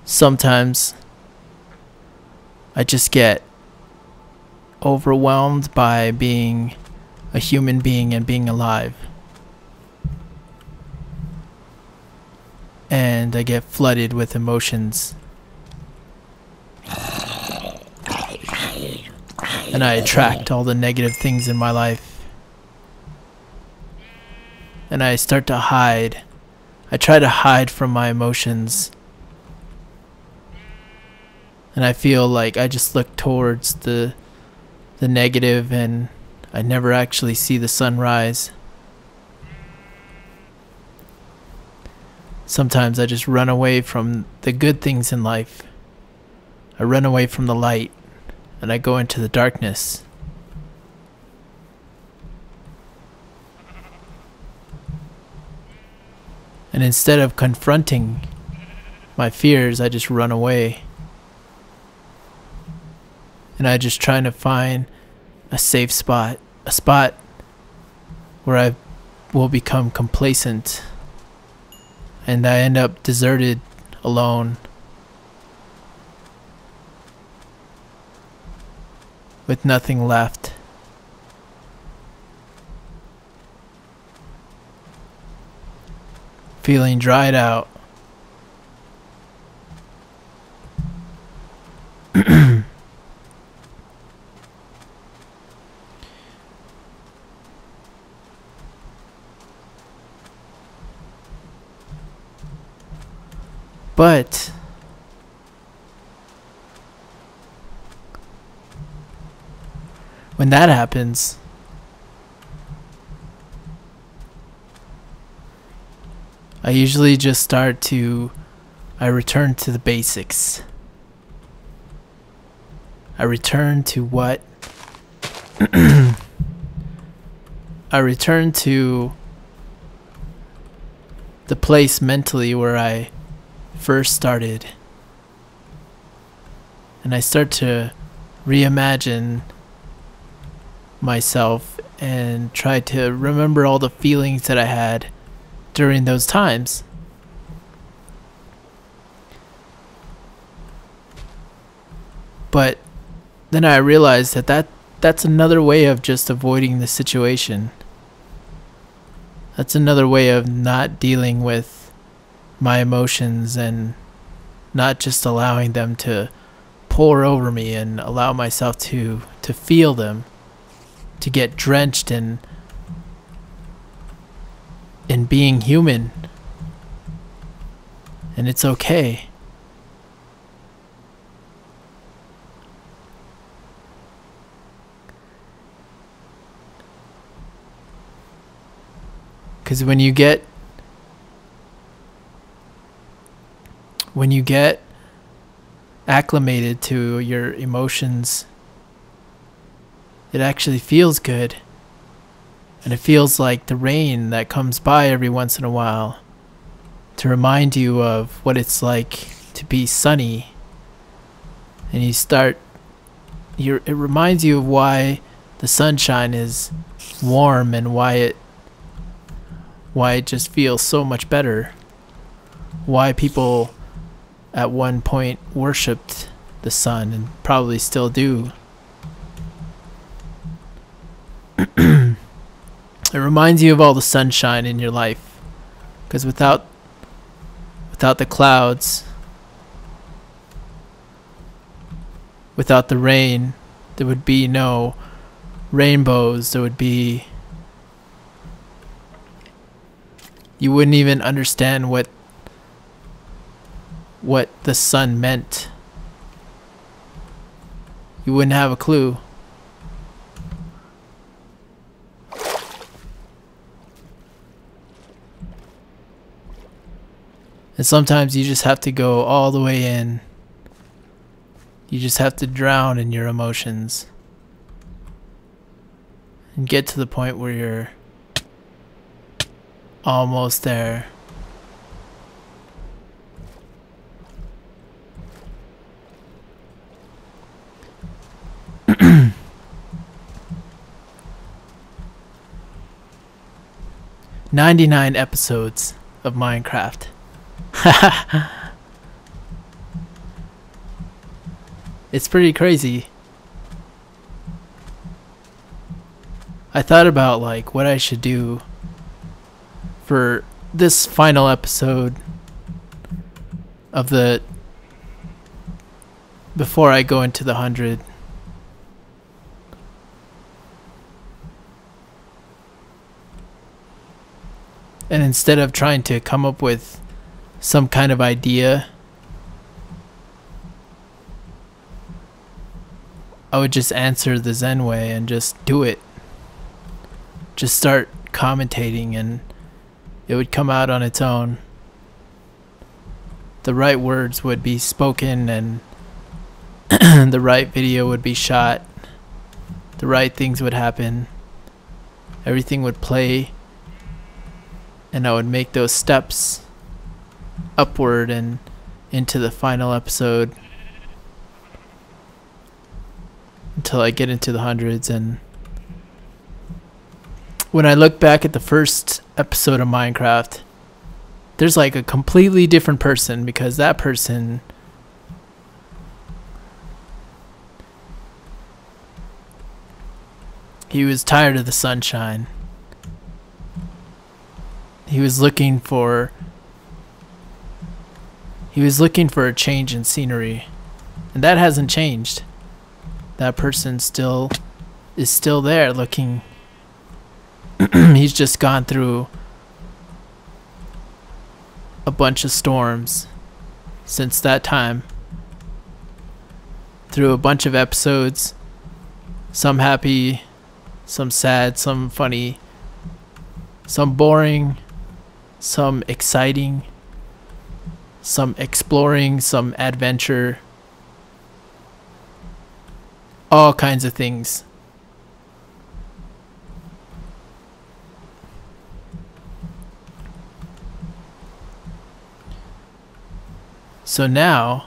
Sometimes I just get overwhelmed by being a human being and being alive. And I get flooded with emotions. And I attract all the negative things in my life. And I start to hide. I try to hide from my emotions. And I feel like I just look towards the negative and I never actually see the sunrise. Sometimes I just run away from the good things in life. I run away from the light and I go into the darkness. And instead of confronting my fears, I just run away. And I just trying to find a safe spot, a spot where I will become complacent. And I end up deserted, alone, with nothing left. Feeling dried out. But when that happens, I usually just I return to the basics. I return to what? I return to the place mentally where I first started. And I start to reimagine myself and try to remember all the feelings that I had during those times. But then I realized that's another way of just avoiding the situation. That's another way of not dealing with my emotions and not just allowing them to pour over me and allow myself to feel them, to get drenched in being human. And it's okay. Because when you get acclimated to your emotions, it actually feels good. And it feels like the rain that comes by every once in a while to remind you of what it's like to be sunny. And it reminds you of why the sunshine is warm and why it just feels so much better. Why people at one point worshipped the sun and probably still do. It reminds you of all the sunshine in your life. Because without the clouds, without the rain, there would be no rainbows. You wouldn't even understand what the sun meant. You wouldn't have a clue. And sometimes you just have to go all the way in. You just have to drown in your emotions and get to the point where you're almost there. "99 episodes of Minecraft." It's pretty crazy. I thought about like what I should do for this final episode of the before I go into the 100. And instead of trying to come up with some kind of idea, I would just answer the Zen way and just do it. Just start commentating and it would come out on its own. The right words would be spoken and the right video would be shot. The right things would happen. Everything would play. And I would make those steps upward and into the final episode until I get into the hundreds. And when I look back at the first episode of Minecraft, there's like a completely different person, because that person he was tired of the sunshine. He was looking for a change in scenery, and that hasn't changed. That person is still there looking. He's just gone through a bunch of storms since that time, through a bunch of episodes, some happy, some sad, some funny, some boring, some exciting, some exploring, some adventure, all kinds of things. So now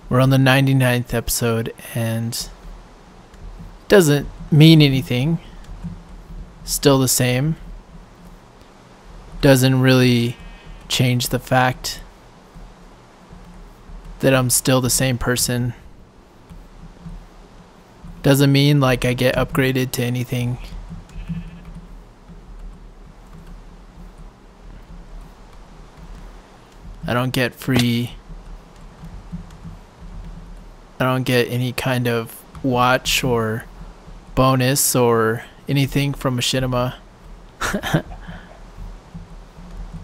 we're on the 99th episode, and it doesn't mean anything. Still the same. Doesn't really change the fact that I'm still the same person. Doesn't mean like I get upgraded to anything. I don't get any kind of watch or bonus or anything from Machinima.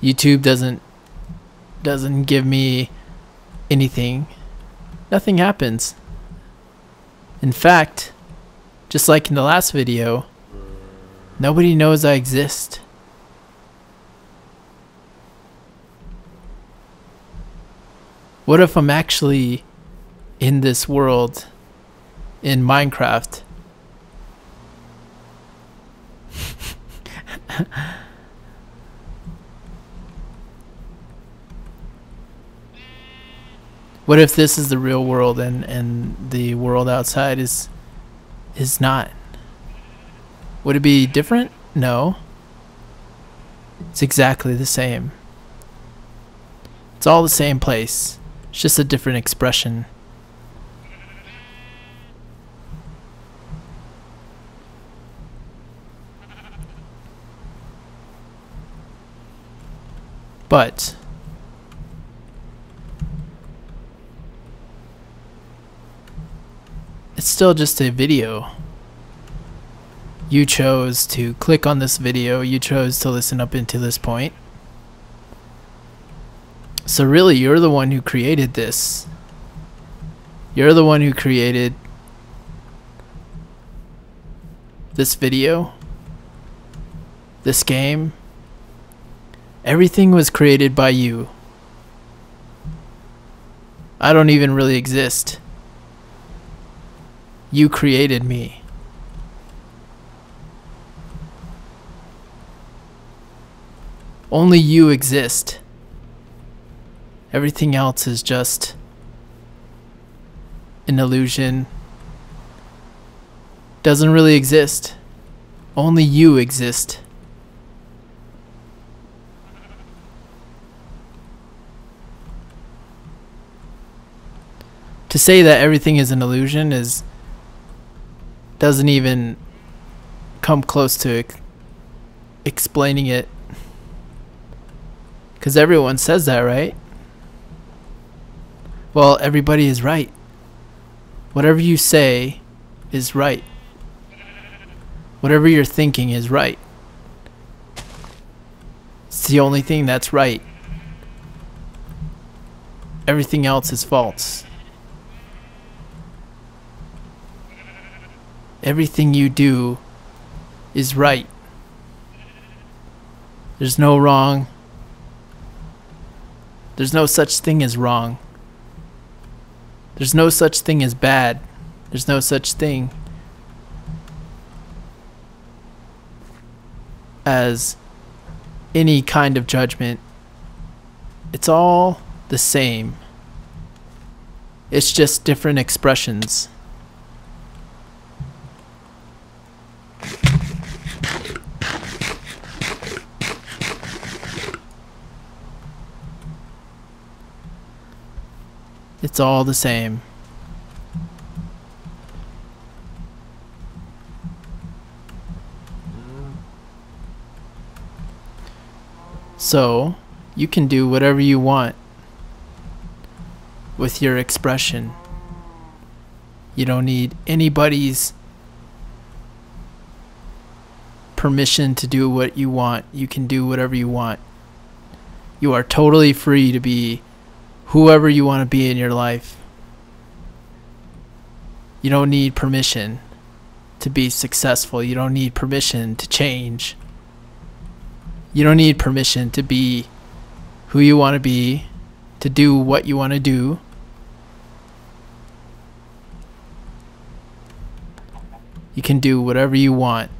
YouTube doesn't give me anything. Nothing happens. In fact, just like in the last video, nobody knows I exist. What if I'm actually in this world in Minecraft? What if this is the real world and the world outside is not? Would it be different? No. It's exactly the same. It's all the same place. It's just a different expression. But it's still just a video. You chose to click on this video. You chose to listen up until this point. So really, you're the one who created this. You're the one who created this video, this game. Everything was created by you. I don't even really exist. You created me. Only you exist. Everything else is just an illusion. Doesn't really exist. Only you exist. To say that everything is an illusion doesn't even come close to explaining it. Because everyone says that, right? Well, everybody is right. Whatever you say is right. Whatever you're thinking is right. It's the only thing that's right. Everything else is false. Everything you do is right. There's no wrong. There's no such thing as wrong. There's no such thing as bad. There's no such thing as any kind of judgment. It's all the same. It's just different expressions. It's all the same. So, you can do whatever you want with your expression. You don't need anybody's permission to do what you want. You can do whatever you want. You are totally free to be whoever you want to be in your life. You don't need permission to be successful. You don't need permission to change. You don't need permission to be who you want to be, to do what you want to do. You can do whatever you want.